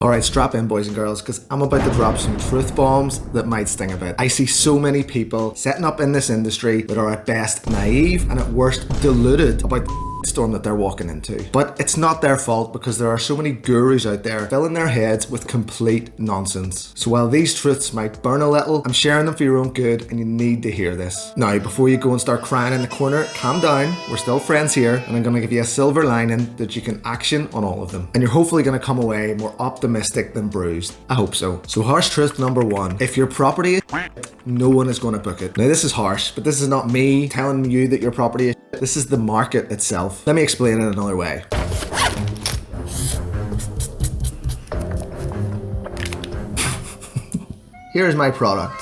Alright, strap in boys and girls, because I'm about to drop some truth bombs that might sting a bit. I see so many people setting up in this industry that are at best naive and at worst deluded about the storm that they're walking into. But it's not their fault because there are so many gurus out there filling their heads with complete nonsense. So while these truths might burn a little, I'm sharing them for your own good and you need to hear this. Now, before you go and start crying in the corner, calm down. We're still friends here and I'm going to give you a silver lining that you can action on all of them. And you're hopefully going to come away more optimistic than bruised. I hope so. So harsh truth number one, if your property is no one is going to book it. Now this is harsh, but this is not me telling you that your property is this is the market itself. Let me explain it another way. Here's my product.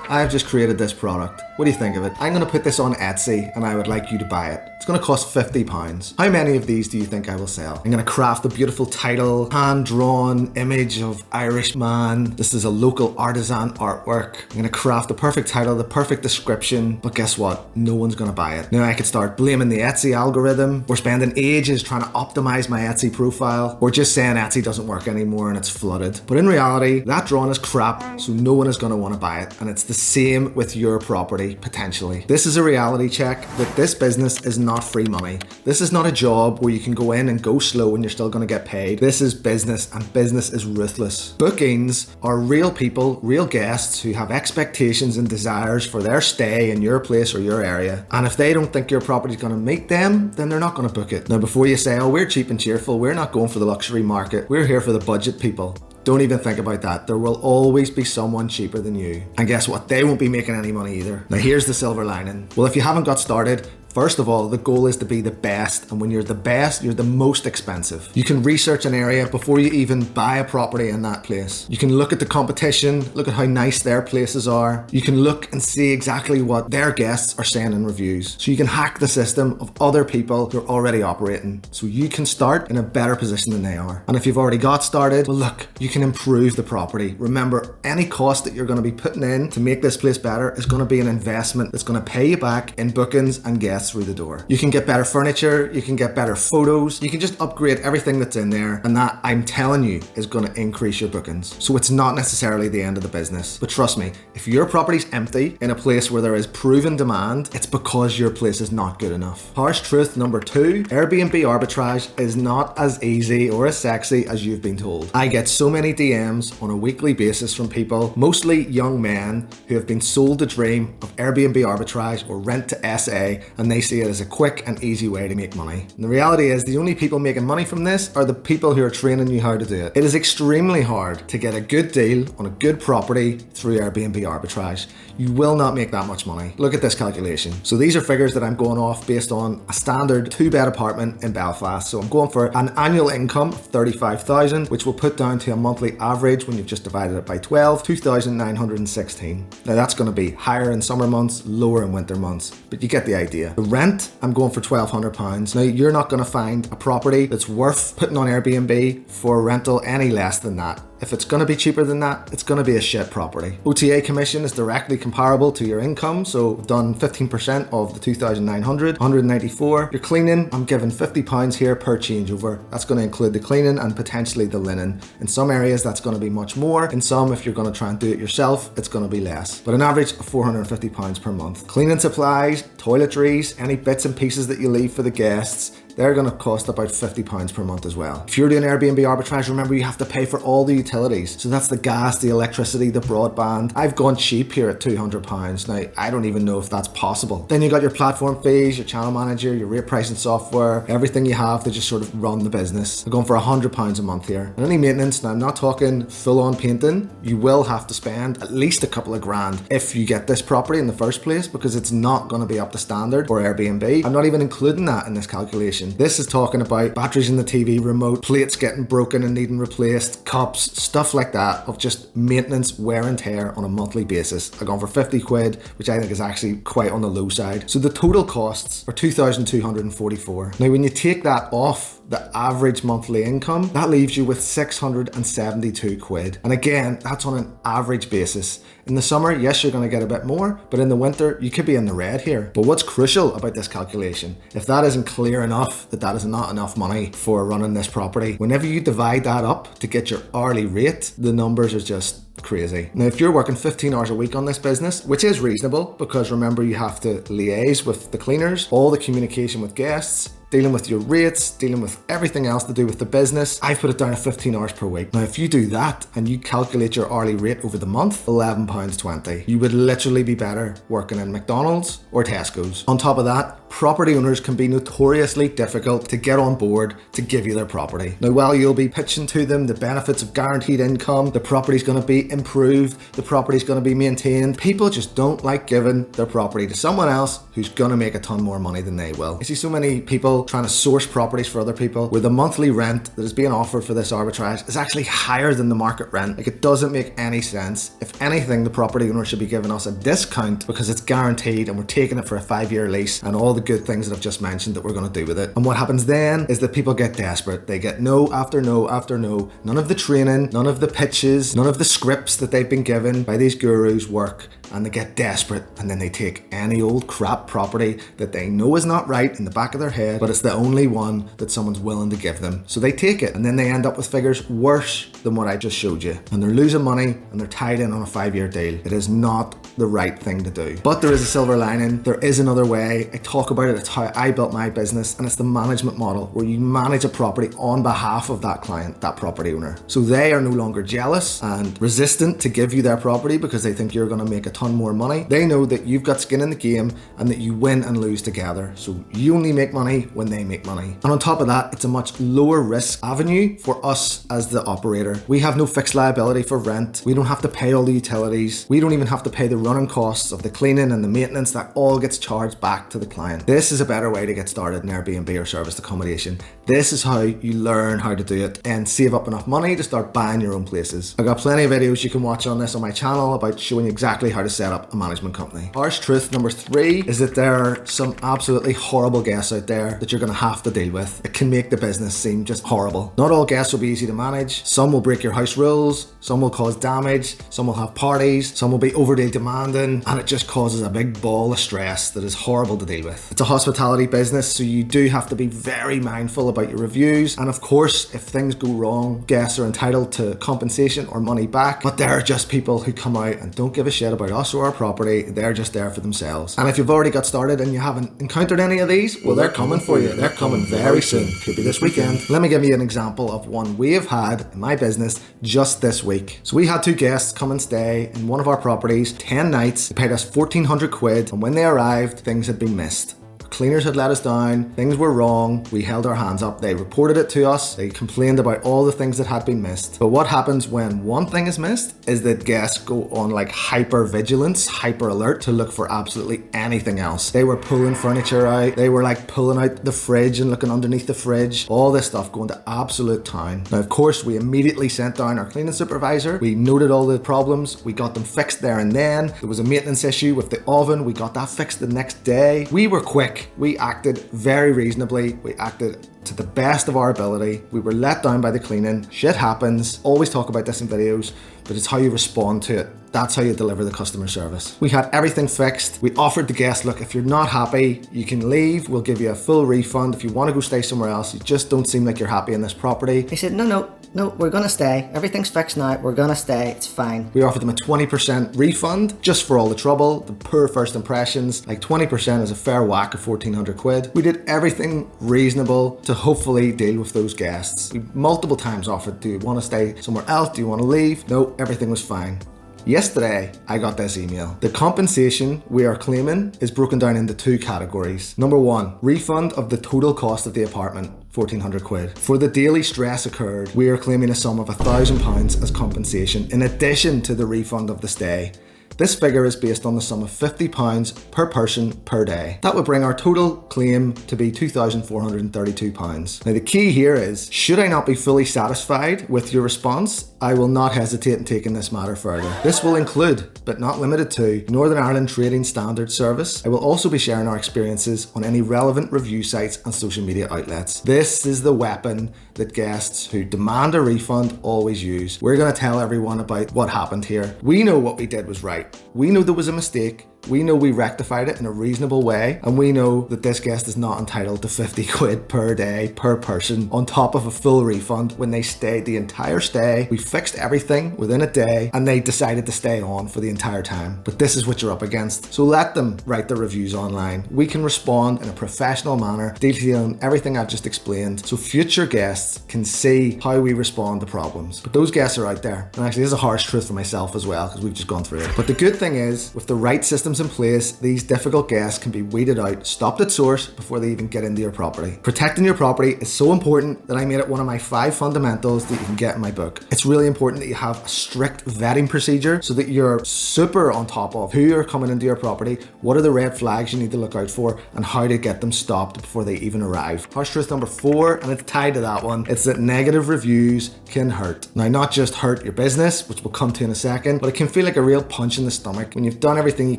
I've just created this product. What do you think of it? I'm going to put this on Etsy and I would like you to buy it. It's going to cost £50. How many of these do you think I will sell? I'm going to craft a beautiful title, hand-drawn image of Irish man. This is a local artisan artwork. I'm going to craft the perfect title, the perfect description, but guess what? No one's going to buy it. Now I could start blaming the Etsy algorithm. We're spending ages trying to optimize my Etsy profile. We're just saying Etsy doesn't work anymore and it's flooded. But in reality, that drawing is crap, so no one is going to want to buy it. And it's the same with your property, potentially. This is a reality check that this business is not free money. This is not a job where you can go in and go slow and you're still going to get paid. This is business and business is ruthless. Bookings are real people, real guests who have expectations and desires for their stay in your place or your area. And if they don't think your property is going to meet them, then they're not going to book it. Now before you say, oh, we're cheap and cheerful, we're not going for the luxury market, we're here for the budget people. Don't even think about that. There will always be someone cheaper than you. And guess what? They won't be making any money either. Now here's the silver lining. Well, if you haven't got started, first of all, the goal is to be the best. And when you're the best, you're the most expensive. You can research an area before you even buy a property in that place. You can look at the competition, look at how nice their places are. You can look and see exactly what their guests are saying in reviews. So you can hack the system of other people who are already operating. So you can start in a better position than they are. And if you've already got started, well, look, you can improve the property. Remember, any cost that you're going to be putting in to make this place better is going to be an investment that's going to pay you back in bookings and guests through the door. You can get better furniture, you can get better photos, you can just upgrade everything that's in there, and that, I'm telling you, is going to increase your bookings. So it's not necessarily the end of the business. But trust me, if your property's empty in a place where there is proven demand, it's because your place is not good enough. Harsh truth number two, Airbnb arbitrage is not as easy or as sexy as you've been told. I get so many DMs on a weekly basis from people, mostly young men, who have been sold the dream of Airbnb arbitrage or rent to SA, and they see it as a quick and easy way to make money. And the reality is the only people making money from this are the people who are training you how to do it. It is extremely hard to get a good deal on a good property through Airbnb arbitrage. You will not make that much money. Look at this calculation. So these are figures that I'm going off based on a standard 2-bed apartment in Belfast. So I'm going for an annual income of 35,000, which will put down to a monthly average when you've just divided it by 12, 2,916. Now that's going to be higher in summer months, lower in winter months, but you get the idea. The rent, I'm going for £1,200. Now you're not going to find a property that's worth putting on Airbnb for rental any less than that. If it's going to be cheaper than that, it's going to be a shit property. OTA commission is directly comparable to your income, so I've done 15% of the 2,900, 194. Your cleaning, I'm giving £50 here per changeover. That's going to include the cleaning and potentially the linen. In some areas, that's going to be much more. In some, if you're going to try and do it yourself, it's going to be less. But an average of £450 per month. Cleaning supplies, toiletries, any bits and pieces that you leave for the guests, they're going to cost about £50 per month as well. If you're doing Airbnb arbitrage, remember you have to pay for all the utilities. So that's the gas, the electricity, the broadband. I've gone cheap here at £200. Now, I don't even know if that's possible. Then you got your platform fees, your channel manager, your rate pricing software, everything you have to just sort of run the business. I'm going for £100 a month here. And any maintenance, now I'm not talking full on painting, you will have to spend at least a couple of grand if you get this property in the first place, because it's not going to be up to standard for Airbnb. I'm not even including that in this calculation. This is talking about batteries in the TV remote, plates getting broken and needing replaced, cups, stuff like that of just maintenance, wear and tear on a monthly basis. I've gone for 50 quid, which I think is actually quite on the low side. So the total costs are 2,244. Now when you take that off the average monthly income, that leaves you with 672 quid. And again, that's on an average basis. In the summer, yes, you're going to get a bit more, but in the winter, you could be in the red here. But what's crucial about this calculation, if that isn't clear enough that that is not enough money for running this property, whenever you divide that up to get your hourly rate, the numbers are just crazy. Now, if you're working 15 hours a week on this business, which is reasonable, because remember, you have to liaise with the cleaners, all the communication with guests, dealing with your rates, dealing with everything else to do with the business, I've put it down to 15 hours per week. Now, if you do that and you calculate your hourly rate over the month, £11.20, you would literally be better working in McDonald's or Tesco's. On top of that, property owners can be notoriously difficult to get on board to give you their property. Now, while you'll be pitching to them the benefits of guaranteed income, the property's going to be improved, the property's going to be maintained, people just don't like giving their property to someone else who's going to make a ton more money than they will. I see so many people trying to source properties for other people where the monthly rent that is being offered for this arbitrage is actually higher than the market rent. Like, it doesn't make any sense. If anything, the property owner should be giving us a discount because it's guaranteed and we're taking it for a 5-year lease and all the good things that I've just mentioned that we're going to do with it. And what happens then is that people get desperate. They get no after no after no. None of the training, none of the pitches, none of the scripts that they've been given by these gurus work, and they get desperate and then they take any old crap property that they know is not right in the back of their head, but it's the only one that someone's willing to give them. So they take it and then they end up with figures worse than what I just showed you. And they're losing money and they're tied in on a 5-year deal. It is not the right thing to do. But there is a silver lining. There is another way. I talk about it. It's how I built my business, and it's the management model where you manage a property on behalf of that client, that property owner. So they are no longer jealous and resistant to give you their property because they think you're going to make a ton more money. They know that you've got skin in the game and that you win and lose together. So you only make money when they make money. And on top of that, it's a much lower risk avenue for us as the operator. We have no fixed liability for rent. We don't have to pay all the utilities. We don't even have to pay the running costs of the cleaning and the maintenance. That all gets charged back to the client. This is a better way to get started in Airbnb or serviced accommodation. This is how you learn how to do it and save up enough money to start buying your own places. I've got plenty of videos you can watch on this on my channel about showing you exactly how to set up a management company. Harsh truth number 3 is that there are some absolutely horrible guests out there that you're going to have to deal with. It can make the business seem just horrible. Not all guests will be easy to manage. Some will break your house rules, some will cause damage, some will have parties, some will be overly demanding, and it just causes a big ball of stress that is horrible to deal with. It's a hospitality business, so you do have to be very mindful about your reviews, and of course, if things go wrong, guests are entitled to compensation or money back, but there are just people who come out and don't give a shit about us or our property. They're just there for themselves. And if you've already got started and you haven't encountered any of these, well, they're coming for you. They're coming very soon. Could be this weekend. Let me give you an example of one we have had in my business just this week. So we had 2 guests come and stay in one of our properties, 10 nights. They paid us 1,400 quid, and when they arrived, things had been missed. Cleaners had let us down, things were wrong, we held our hands up, they reported it to us, they complained about all the things that had been missed. But what happens when one thing is missed is that guests go on like hyper vigilance, hyper alert to look for absolutely anything else. They were pulling furniture out, they were like pulling out the fridge and looking underneath the fridge, all this stuff going to absolute town. Now, of course, we immediately sent down our cleaning supervisor, we noted all the problems, we got them fixed there and then. There was a maintenance issue with the oven, we got that fixed the next day. We were quick. We acted very reasonably. We acted to the best of our ability. We were let down by the cleaning. Shit happens. Always talk about this in videos, but it's how you respond to it. That's how you deliver the customer service. We had everything fixed. We offered the guests, look, if you're not happy, you can leave. We'll give you a full refund. If you want to go stay somewhere else, you just don't seem like you're happy in this property. They said, no, we're gonna stay. Everything's fixed now. We're gonna stay. It's fine. We offered them a 20% refund just for all the trouble, the poor first impressions. Like 20% is a fair whack of 1,400 quid. We did everything reasonable to hopefully deal with those guests. We multiple times offered, do you want to stay somewhere else? Do you want to leave? No, everything was fine. Yesterday, I got this email. The compensation we are claiming is broken down into 2 categories. Number 1, refund of the total cost of the apartment, 1,400 quid. For the daily stress occurred, we are claiming a sum of £1,000 as compensation in addition to the refund of the stay. This figure is based on the sum of £50 per person per day. That would bring our total claim to be £2,432. Now the key here is, should I not be fully satisfied with your response, I will not hesitate in taking this matter further. This will include, but not limited to, Northern Ireland Trading Standard Service. I will also be sharing our experiences on any relevant review sites and social media outlets. This is the weapon that guests who demand a refund always use. We're going to tell everyone about what happened here. We know what we did was right. We know there was a mistake. We know we rectified it in a reasonable way, and we know that this guest is not entitled to 50 quid per day per person on top of a full refund when they stayed the entire stay. We fixed everything within a day and they decided to stay on for the entire time. But this is what you're up against. So let them write their reviews online. We can respond in a professional manner, detailing everything I've just explained, so future guests can see how we respond to problems. But those guests are out there. And actually, this is a harsh truth for myself as well, because we've just gone through it. But the good thing is, with the right system in place, these difficult guests can be weeded out, stopped at source before they even get into your property. Protecting your property is so important that I made it one of my 5 fundamentals that you can get in my book. It's really important that you have a strict vetting procedure so that you're super on top of who are coming into your property, what are the red flags you need to look out for, and how to get them stopped before they even arrive. Harsh truth number 4, and it's tied to that one, it's that negative reviews can hurt. Now, not just hurt your business, which we'll come to in a second, but it can feel like a real punch in the stomach when you've done everything you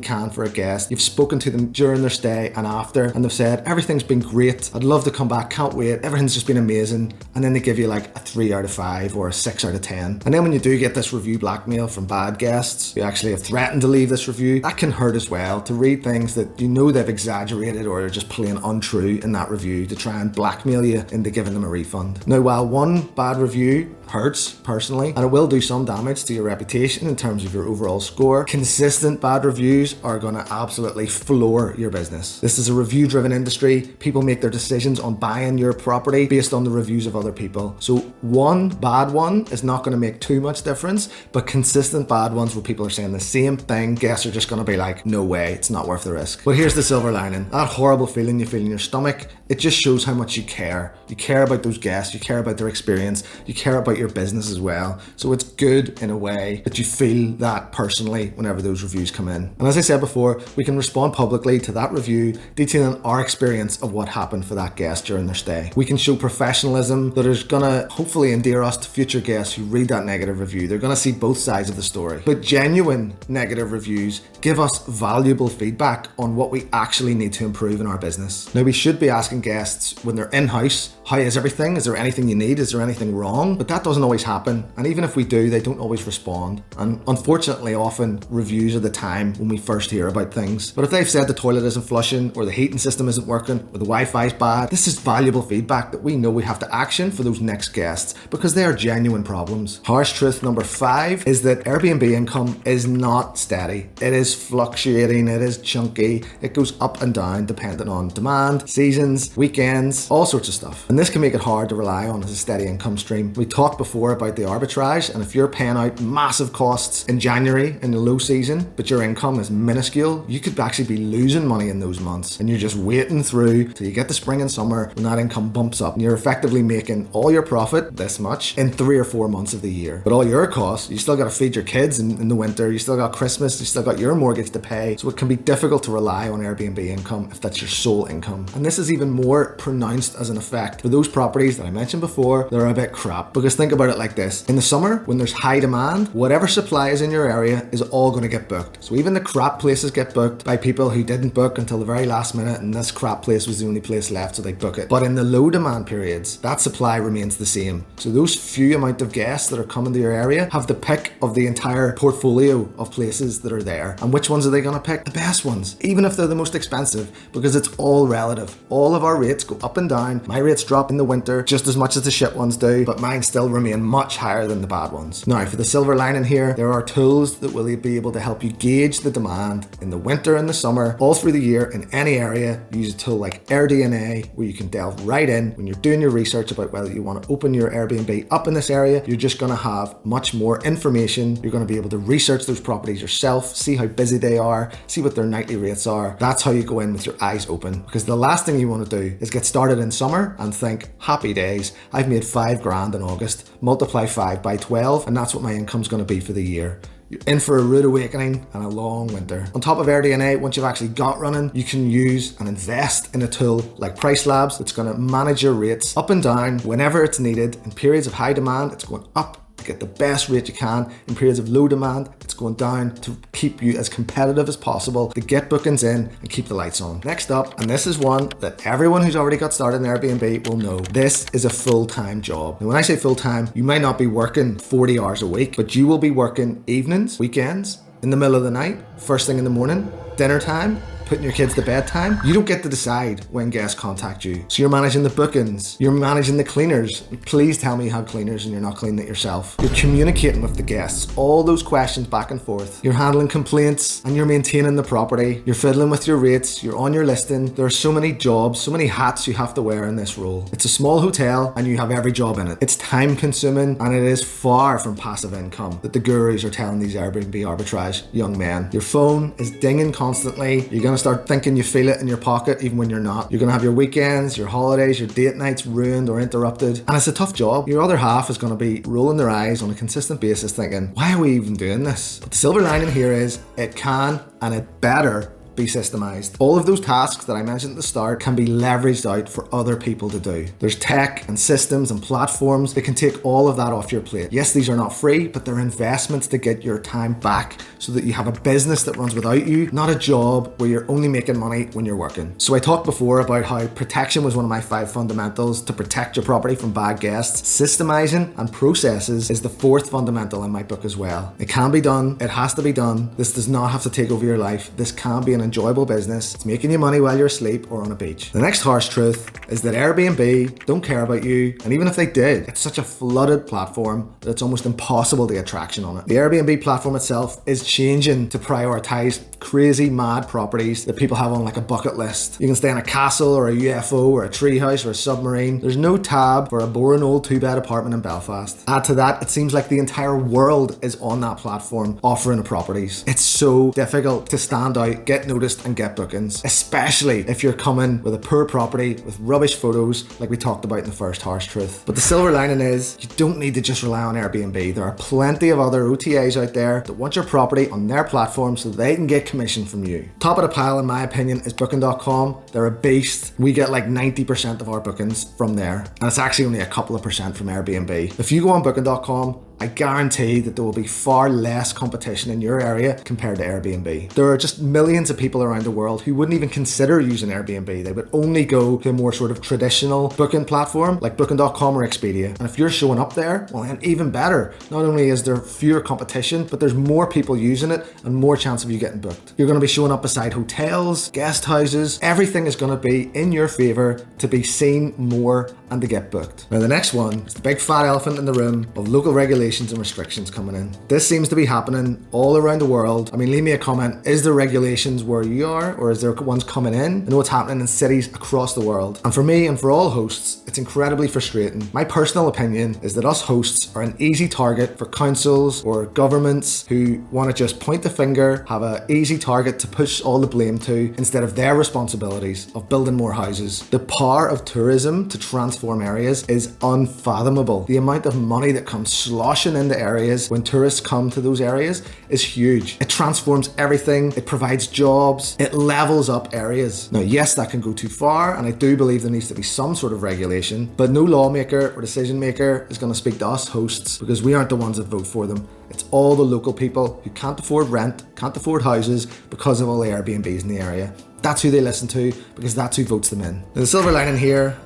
can for a guest, you've spoken to them during their stay and after, and they've said, everything's been great, I'd love to come back, can't wait, everything's just been amazing, and then they give you like a 3 out of 5 or a 6 out of 10. And then when you do get this review blackmail from bad guests who actually have threatened to leave this review, that can hurt as well, to read things that you know they've exaggerated or are just plain untrue in that review to try and blackmail you into giving them a refund. Now, while one bad review hurts personally, and it will do some damage to your reputation in terms of your overall score, consistent bad reviews are going to absolutely floor your business. This is a review-driven industry. People make their decisions on buying your property based on the reviews of other people. So one bad one is not going to make too much difference, but consistent bad ones where people are saying the same thing, guests are just going to be like, no way, it's not worth the risk. But here's the silver lining. That horrible feeling you feel in your stomach, it just shows how much you care. You care about those guests, you care about their experience, you care about your business as well. So it's good in a way that you feel that personally whenever those reviews come in. And as I said before, we can respond publicly to that review, detailing our experience of what happened for that guest during their stay. We can show professionalism that is gonna hopefully endear us to future guests who read that negative review. They're gonna see both sides of the story. But genuine negative reviews give us valuable feedback on what we actually need to improve in our business. Now, we should be asking guests when they're in-house, how is everything? Is there anything you need? Is there anything wrong? But that doesn't always happen. And even if we do, they don't always respond. And unfortunately, often reviews are the time when we first hear about things. But if they've said the toilet isn't flushing, or the heating system isn't working, or the Wi-Fi is bad, this is valuable feedback that we know we have to action for those next guests because they are genuine problems. Harsh truth number 5 is that Airbnb income is not steady. It is fluctuating, it is chunky, it goes up and down depending on demand, seasons, weekends, all sorts of stuff. And this can make it hard to rely on as a steady income stream. We talked before about the arbitrage, and if you're paying out massive costs in January in the low season, but your income is minuscule, you could actually be losing money in those months, and you're just waiting through till you get the spring and summer when that income bumps up, and you're effectively making all your profit, this much, in 3 or 4 months of the year. But all your costs, you still got to feed your kids in the winter, you still got Christmas, you still got your mortgage to pay, so it can be difficult to rely on Airbnb income if that's your sole income. And this is even more pronounced as an effect for those properties that I mentioned before that are a bit crap. Because think about it like this. In the summer, when there's high demand, whatever supply is in your area is all going to get booked. So even the crap places get booked by people who didn't book until the very last minute, and this crap place was the only place left, so they book it. But in the low demand periods, that supply remains the same. So those few amount of guests that are coming to your area have the pick of the entire portfolio of places that are there. And which ones are they going to pick? The best ones, even if they're the most expensive, because it's all relative. All of our rates go up and down. My rates drop in the winter just as much as the shit ones do, but mine still remain much higher than the bad ones. Now, for the silver lining here, there are tools that will be able to help you gauge the demand in the winter and the summer, all through the year in any area. Use a tool like AirDNA, where you can delve right in when you're doing your research about whether you want to open your Airbnb up in this area. You're just going to have much more information. You're going to be able to research those properties yourself, see how busy they are, see what their nightly rates are. That's how you go in with your eyes open, because the last thing you want to do is get started in summer and think, happy days, I've made 5 grand in August, multiply 5 by 12, and that's what my income's going to be for the year. you're in for a rude awakening and a long winter. On top of AirDNA, once you've actually got running, you can use and invest in a tool like Price Labs that's going to manage your rates up and down whenever it's needed. In periods of high demand, it's going up to get the best rate you can. In periods of low demand, it's going down to keep you as competitive as possible to get bookings in and keep the lights on. Next up, and this is one that everyone who's already got started in Airbnb will know, this is a full-time job. And when I say full-time, you might not be working 40 hours a week, but you will be working evenings, weekends, in the middle of the night, first thing in the morning, dinner time, putting your kids to bedtime. You don't get to decide when guests contact you. So you're managing the bookings, you're managing the cleaners. Please tell me you have cleaners and you're not cleaning it yourself. You're communicating with the guests, all those questions back and forth. You're handling complaints and you're maintaining the property. You're fiddling with your rates, you're on your listing. There are so many jobs, so many hats you have to wear in this role. It's a small hotel and you have every job in it. It's time consuming and it is far from passive income that the gurus are telling these Airbnb arbitrage young men. Your phone is dinging constantly. You're going to start thinking you feel it in your pocket even when you're not. You're going to have your weekends, your holidays, your date nights ruined or interrupted. And it's a tough job. Your other half is going to be rolling their eyes on a consistent basis thinking, why are we even doing this? But the silver lining here is it can and it better be systemized. All of those tasks that I mentioned at the start can be leveraged out for other people to do. There's tech and systems and platforms that can take all of that off your plate. Yes, these are not free, but they're investments to get your time back so that you have a business that runs without you, not a job where you're only making money when you're working. So I talked before about how protection was one of my 5 fundamentals to protect your property from bad guests. Systemizing and processes is the 4th fundamental in my book as well. It can be done. It has to be done. This does not have to take over your life. This can be an enjoyable business. It's making you money while you're asleep or on a beach. The next harsh truth is that Airbnb don't care about you, and even if they did, it's such a flooded platform that it's almost impossible to get traction on it. The Airbnb platform itself is changing to prioritize crazy mad properties that people have on like a bucket list. You can stay in a castle or a UFO or a treehouse or a submarine. There's no tab for a boring old 2-bed apartment in Belfast. Add to that, it seems like the entire world is on that platform offering properties. It's so difficult to stand out, get noticed and get bookings, especially if you're coming with a poor property with rubbish photos like we talked about in the first harsh truth. But the silver lining is you don't need to just rely on Airbnb. There are plenty of other OTAs out there that want your property on their platform so they can get commission from you. Top of the pile in my opinion is Booking.com. They're a beast. We get like 90% of our bookings from there, and it's actually only a couple of percent from Airbnb. If you go on Booking.com, I guarantee that there will be far less competition in your area compared to Airbnb. There are just millions of people around the world who wouldn't even consider using Airbnb. They would only go to a more sort of traditional booking platform like Booking.com or Expedia. And if you're showing up there, well then even better. Not only is there fewer competition, but there's more people using it and more chance of you getting booked. You're going to be showing up beside hotels, guest houses. Everything is going to be in your favor to be seen more and to get booked. Now the next one is the big fat elephant in the room of local regulations and restrictions coming in. This seems to be happening all around the world. I mean, leave me a comment. Is there regulations where you are, or is there ones coming in? I know what's happening in cities across the world. And for me and for all hosts, it's incredibly frustrating. My personal opinion is that us hosts are an easy target for councils or governments who want to just point the finger, have an easy target to push all the blame to instead of their responsibilities of building more houses. The power of tourism to transform areas is unfathomable. The amount of money that comes sloshing into areas when tourists come to those areas is huge. It transforms everything. It provides jobs. It levels up areas. Now, yes, that can go too far, and I do believe there needs to be some sort of regulation, but no lawmaker or decision maker is going to speak to us hosts because we aren't the ones that vote for them. It's all the local people who can't afford rent, can't afford houses because of all the Airbnbs in the area. That's who they listen to because that's who votes them in. Now, the silver lining here,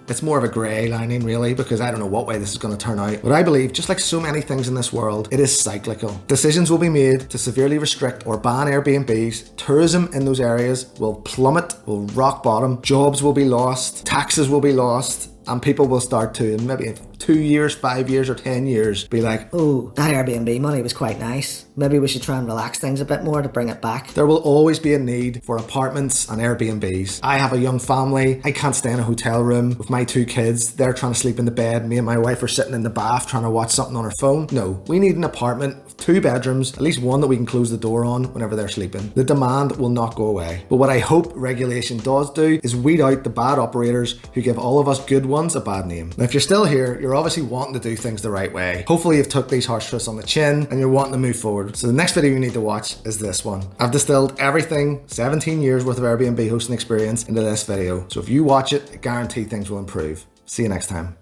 it's more of a grey lining really, because I don't know what way this is going to turn out. But I believe, just like so many things in this world, it is cyclical. Decisions will be made to severely restrict or ban Airbnbs. Tourism in those areas will plummet, will rock bottom. Jobs will be lost, taxes will be lost, and people will start to, in maybe 2 years, 5 years, or 10 years, be like, oh, that Airbnb money was quite nice. Maybe we should try and relax things a bit more to bring it back. There will always be a need for apartments and Airbnbs. I have a young family. I can't stay in a hotel room with my 2 kids. They're trying to sleep in the bed. Me and my wife are sitting in the bath trying to watch something on our phone. No, we need an apartment with 2 bedrooms, at least one that we can close the door on whenever they're sleeping. The demand will not go away. But what I hope regulation does do is weed out the bad operators who give all of us good ones a bad name. Now, if you're still here, you're You're obviously wanting to do things the right way. Hopefully you've took these harsh truths on the chin and you're wanting to move forward. So the next video you need to watch is this one. I've distilled everything, 17 years worth of Airbnb hosting experience into this video. So if you watch it, I guarantee things will improve. See you next time.